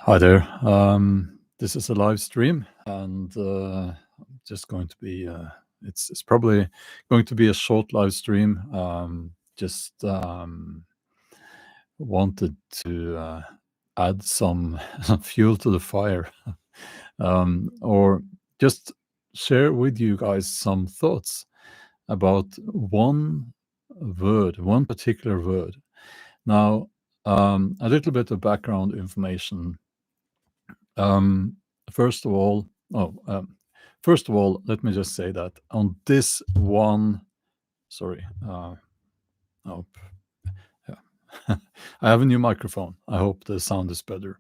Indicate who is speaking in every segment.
Speaker 1: Hi there. This is a live stream, and just going to be. It's probably going to be a short live stream. Just wanted to add some fuel to the fire, or just share with you guys some thoughts about one word, one particular word. Now, a little bit of background information. First of all, let me just say that on this one, sorry, oh, yeah. I have a new microphone. I hope the sound is better.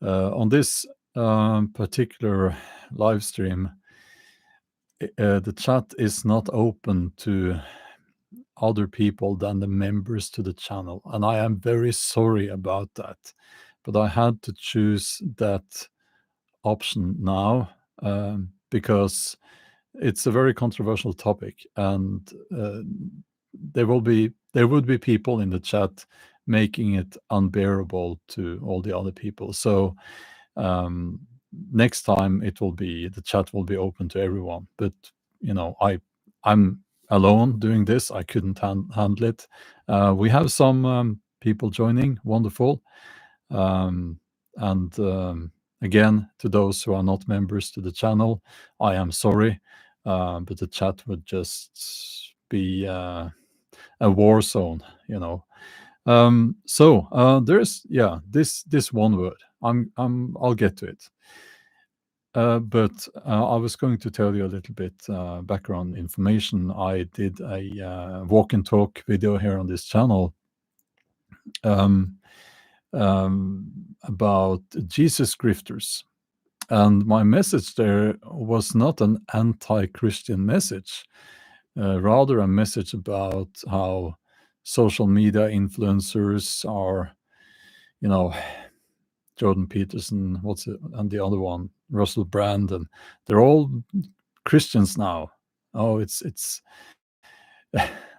Speaker 1: On this particular live stream, the chat is not open to other people than the members to the channel, and I am very sorry about that. But I had to choose that option now because it's a very controversial topic, and there would be people in the chat making it unbearable to all the other people. So next time the chat will be open to everyone. But I'm alone doing this. I couldn't handle it. We have some people joining. Wonderful. And again, to those who are not members to the channel, I am sorry, but the chat would just be a war zone, So there's this one word. I'll get to it. But I was going to tell you a little bit background information. I did a walk and talk video here on this channel about Jesus grifters. And my message there was not an anti-Christian message, rather a message about how social media influencers are, Jordan Peterson, and the other one, Russell Brand, and they're all Christians now. Oh, it's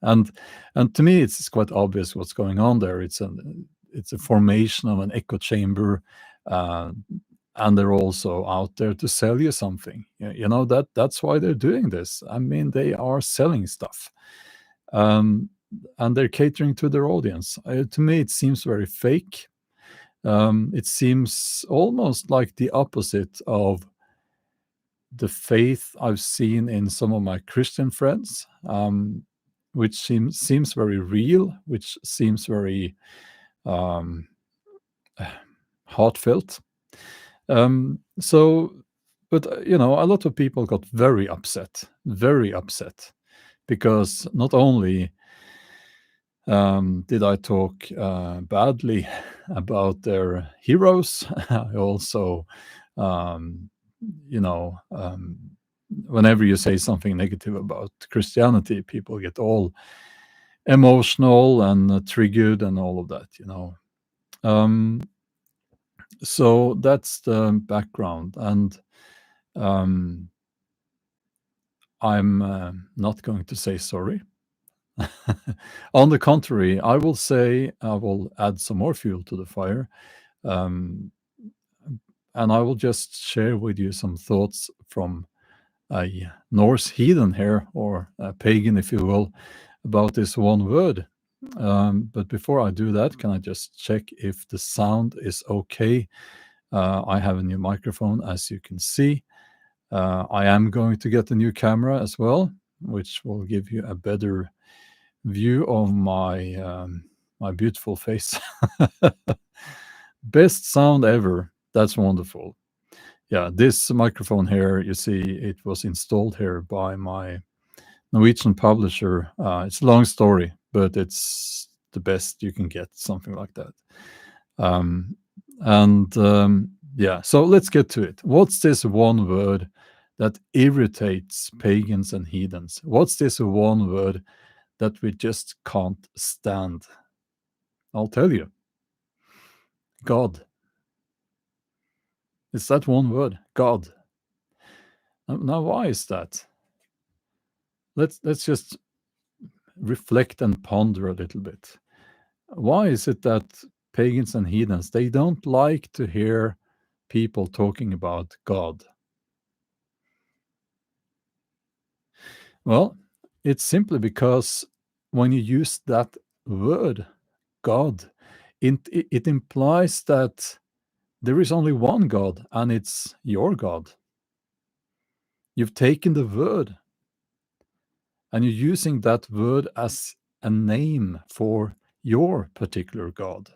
Speaker 1: and to me it's quite obvious what's going on there. It's a formation of an echo chamber, and they're also out there to sell you something. That's why they're doing this. I mean, they are selling stuff, and they're catering to their audience. To me, it seems very fake. It seems almost like the opposite of the faith I've seen in some of my Christian friends, which seems very real, which seems very heartfelt. But a lot of people got very upset, because not only did I talk badly about their heroes, I also, whenever you say something negative about Christianity, people get all emotional and triggered and all of that, So that's the background, and I'm not going to say sorry. On the contrary, I will add some more fuel to the fire, and I will just share with you some thoughts from a Norse heathen here, or a pagan, if you will, about this one word. But before I do that, can I just check if the sound is okay? I have a new microphone, as you can see. I am going to get a new camera as well, which will give you a better view of my beautiful face. Best sound ever. That's wonderful. Yeah, this microphone here, you see, it was installed here by my Norwegian publisher. It's a long story, but it's the best you can get, something like that. Yeah, so let's get to it. What's this one word that irritates pagans and heathens? What's this one word that we just can't stand? I'll tell you. God. It's that one word, God. Now, why is that? Let's just reflect and ponder a little bit. Why is it that pagans and heathens, they don't like to hear people talking about God. Well, it's simply because when you use that word, God, it implies that there is only one God, and it's your God. You've taken the word, and you're using that word as a name for your particular God.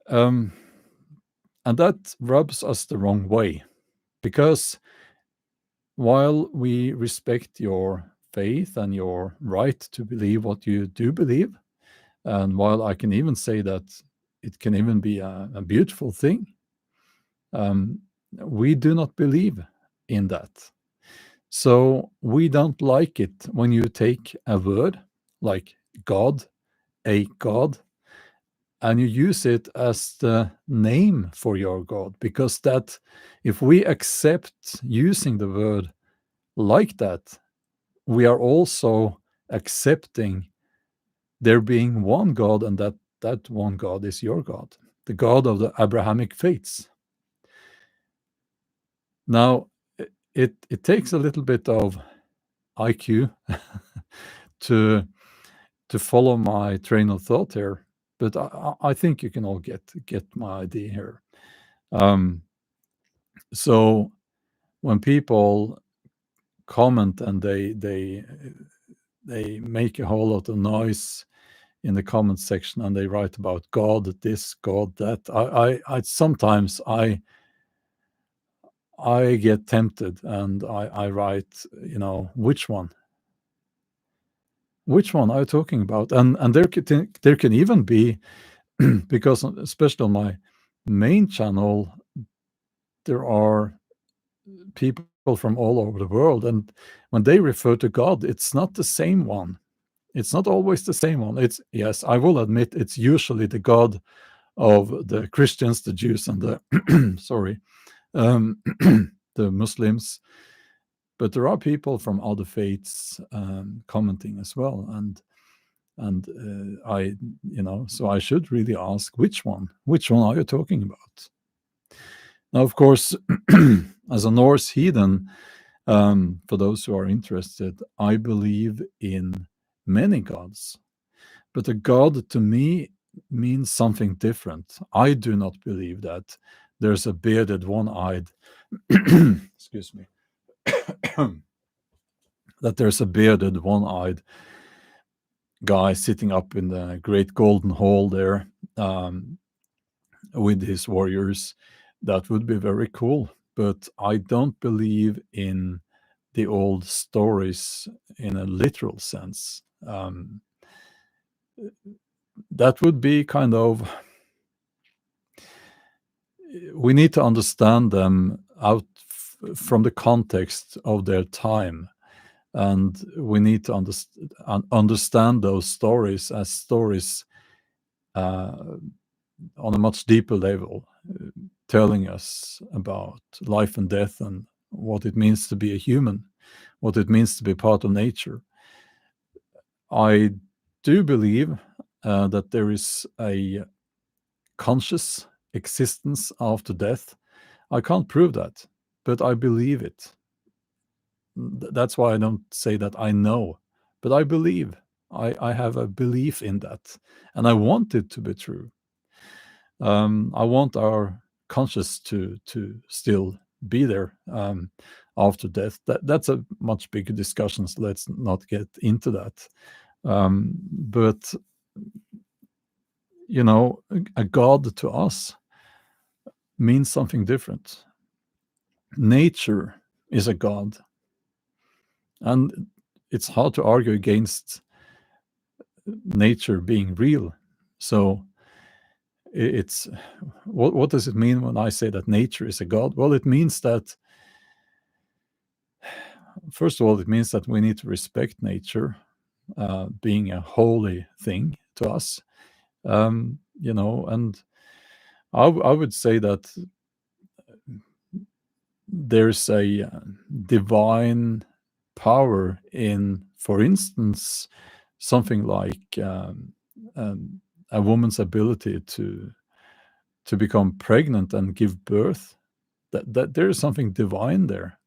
Speaker 1: And that rubs us the wrong way, because while we respect your faith and your right to believe what you do believe, and while I can even say that it can even be a beautiful thing, we do not believe in that. So we don't like it when you take a word like God, a God, and you use it as the name for your God, because that, if we accept using the word like that, we are also accepting there being one God, and that one God is your God, the God of the Abrahamic faiths. Now, it takes a little bit of IQ to follow my train of thought here, but I think you can all get my idea here. So when people comment and they make a whole lot of noise in the comment section, and they write about God this, God that, I sometimes I get tempted, and I write, which one are you talking about? And there can even be, because especially on my main channel, there are people from all over the world, and when they refer to God, it's not the same one. It's not always the same one. It's, yes, I will admit, it's usually the God of the Christians, the Jews, and the sorry, the Muslims. But there are people from other faiths commenting as well, and I, so I should really ask, which one are you talking about? Now, of course, as a Norse heathen, for those who are interested, I believe in many gods, but a god to me means something different. I do not believe that there's a bearded, one-eyed, excuse me, that there's a bearded, one-eyed guy sitting up in the great golden hall there, with his warriors. That would be very cool, but I don't believe in the old stories in a literal sense. That would be kind of, we need to understand them out from the context of their time, and we need to understand those stories as stories on a much deeper level, telling us about life and death, and what it means to be a human, what it means to be part of nature. I do believe that there is a conscious existence after death. I can't prove that, but I believe it. That's why I don't say that I know, but I believe. I have a belief in that, and I want it to be true. I want our conscious to still be there after death. That's a much bigger discussion, so let's not get into that. But a god to us means something different. Nature is a god, and it's hard to argue against nature being real. So it's what does it mean when I say that nature is a god? Well, it means that, first of all, it means that we need to respect nature, being a holy thing to us. And I would say that there's a divine power in, for instance, something like a woman's ability to become pregnant and give birth, that there is something divine there.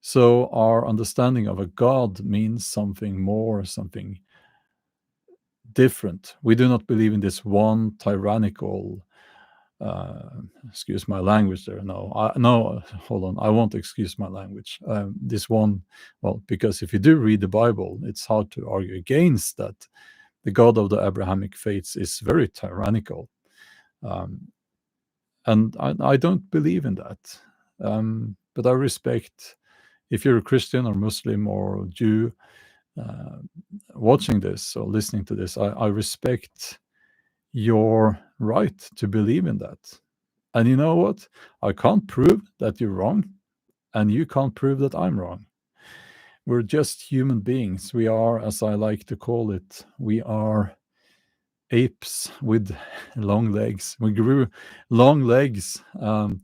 Speaker 1: So our understanding of a God means something more, something different. We do not believe in this one tyrannical, excuse my language there. No, hold on. I won't excuse my language. This one, well, because if you do read the Bible, it's hard to argue against that. The God of the Abrahamic faiths is very tyrannical. And I don't believe in that. But I respect, if you're a Christian or Muslim or Jew watching this or listening to this, I respect your right to believe in that. And you know what? I can't prove that you're wrong, and you can't prove that I'm wrong. We're just human beings. We are, as I like to call it, we are apes with long legs. We grew long legs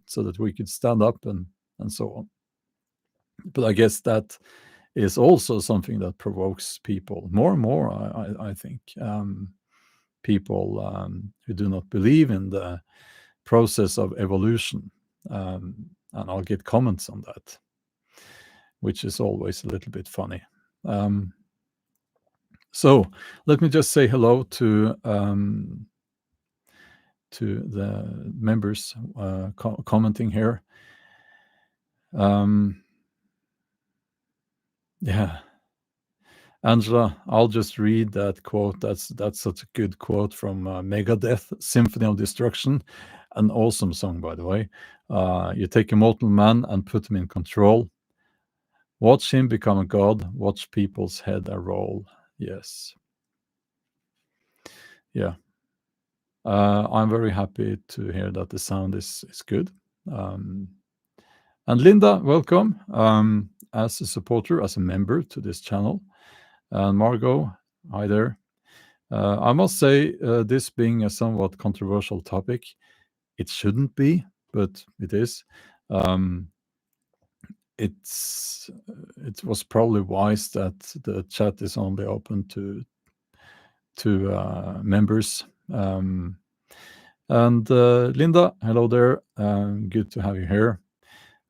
Speaker 1: so that we could stand up and so on. But I guess that is also something that provokes people more and more, I think. People who do not believe in the process of evolution. And I'll get comments on that, which is always a little bit funny. So let me just say hello to the members commenting here. Yeah, Angela, I'll just read that quote. That's such a good quote from Megadeth, Symphony of Destruction, an awesome song, by the way. You take a mortal man and put him in control. Watch him become a god. Watch people's head roll. Yes. Yeah. I'm very happy to hear that the sound is good. And Linda, welcome as a supporter, as a member to this channel. And Margot, hi there. I must say, this being a somewhat controversial topic, it shouldn't be, but it is. It was probably wise that the chat is only open to members. And Linda, hello there. Good to have you here.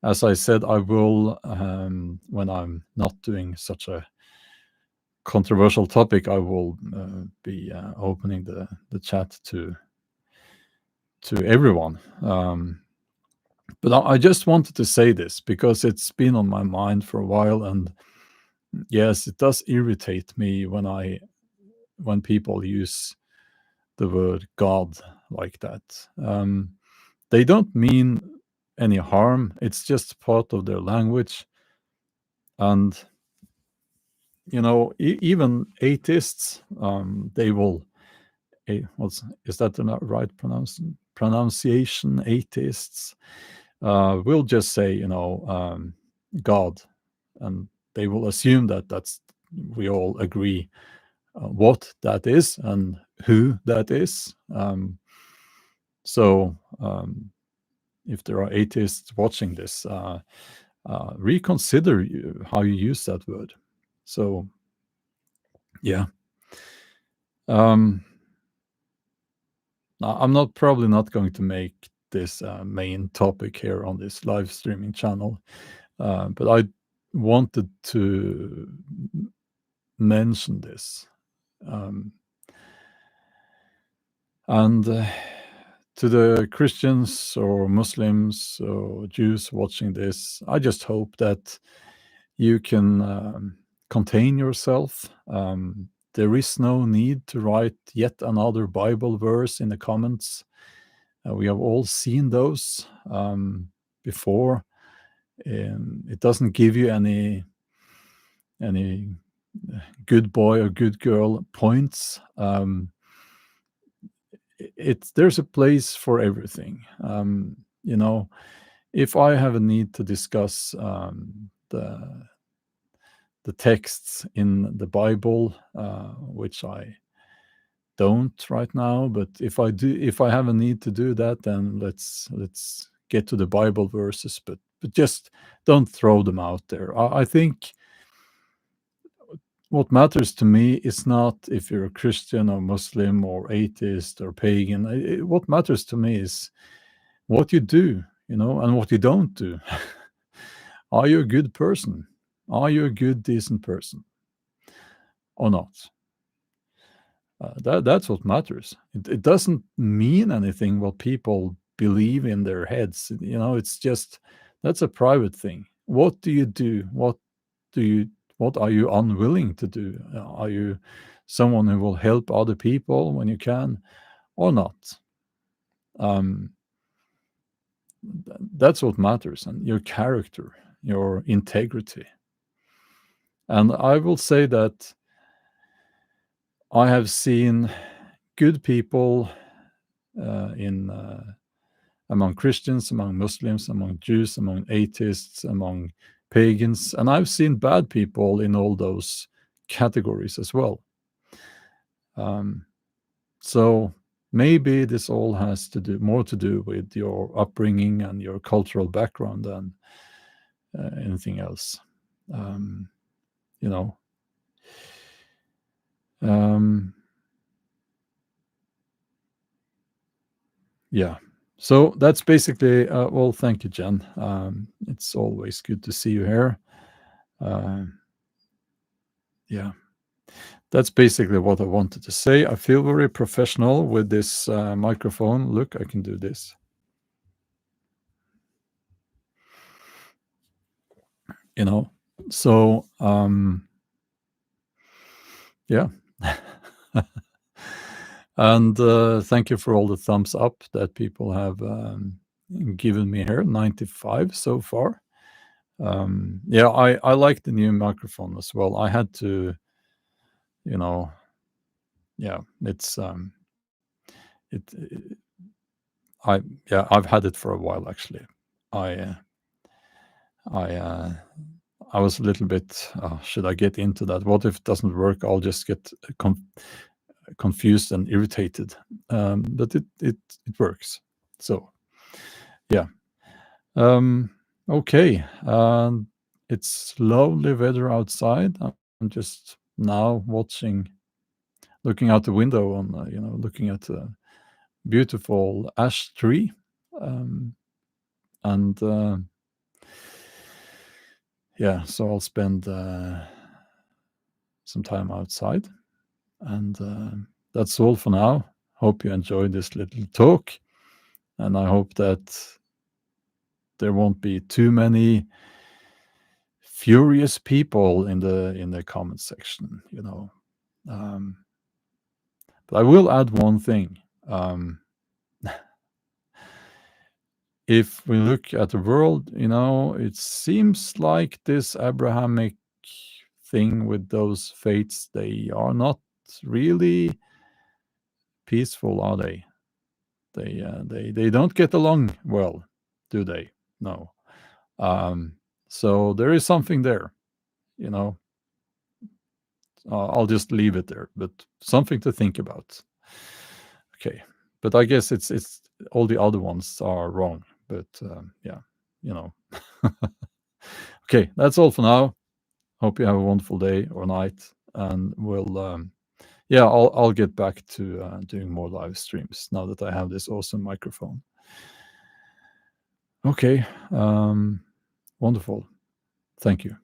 Speaker 1: As I said, I will, when I'm not doing such a controversial topic, I will be opening the chat to everyone. But I just wanted to say this because it's been on my mind for a while, and yes, it does irritate me when people use the word God like that. They don't mean any harm. It's just part of their language. And, you know, even atheists, they will, is that the right pronunciation? Atheists will just say, you know, God. And they will assume that we all agree what that is and who that is. So if there are atheists watching this, reconsider how you use that word. So, yeah. I'm probably not going to make this main topic here on this live streaming channel, but I wanted to mention this. And to the Christians or Muslims or Jews watching this, I just hope that you can contain yourself. There is no need to write yet another Bible verse in the comments. We have all seen those before. It doesn't give you any good boy or good girl points. There's a place for everything. You know, if I have a need to discuss the texts in the Bible, which I don't right now, but if I have a need to do that, then let's get to the Bible verses, but just don't throw them out there. I think what matters to me is not if you're a Christian or Muslim or atheist or pagan. What matters to me is what you do, and what you don't do. Are you a good person? Are you a good, decent person or not? That's what matters. It doesn't mean anything what people believe in their heads. It's just that's a private thing. What do you do? Do you what are you unwilling to do? Are you someone who will help other people when you can or not? Um, that's what matters, and your character, your integrity. And I will say that I have seen good people in among Christians, among Muslims, among Jews, among atheists, among pagans, and I've seen bad people in all those categories as well. So maybe this all has to do more to do with your upbringing and your cultural background than anything else. You know. Yeah. So that's basically, well, thank you, Jen. It's always good to see you here. Yeah. That's basically what I wanted to say. I feel very professional with this microphone. Look, I can do this. So, yeah. And thank you for all the thumbs up that people have given me here. 95 so far. Yeah, I like the new microphone as well. I had to, yeah, it's it I've had it for a while actually. I I uh, I was a little bit, should I get into that? What if it doesn't work? I'll just get confused and irritated. But it works. So yeah. Okay. It's lovely weather outside. I'm just now looking out the window on, looking at a beautiful ash tree. And yeah, so I'll spend some time outside. And that's all for now. Hope you enjoyed this little talk. And I hope that there won't be too many furious people in the comment section, but I will add one thing. If we look at the world, it seems like this Abrahamic thing with those faiths, they are not really peaceful, are they? They don't get along well, do they? No. So there is something there, you know. I'll just leave it there, but something to think about. Okay, but I guess it's all the other ones are wrong. But yeah, you know. Okay, that's all for now. Hope you have a wonderful day or night, and yeah, I'll get back to doing more live streams now that I have this awesome microphone. Okay, wonderful. Thank you.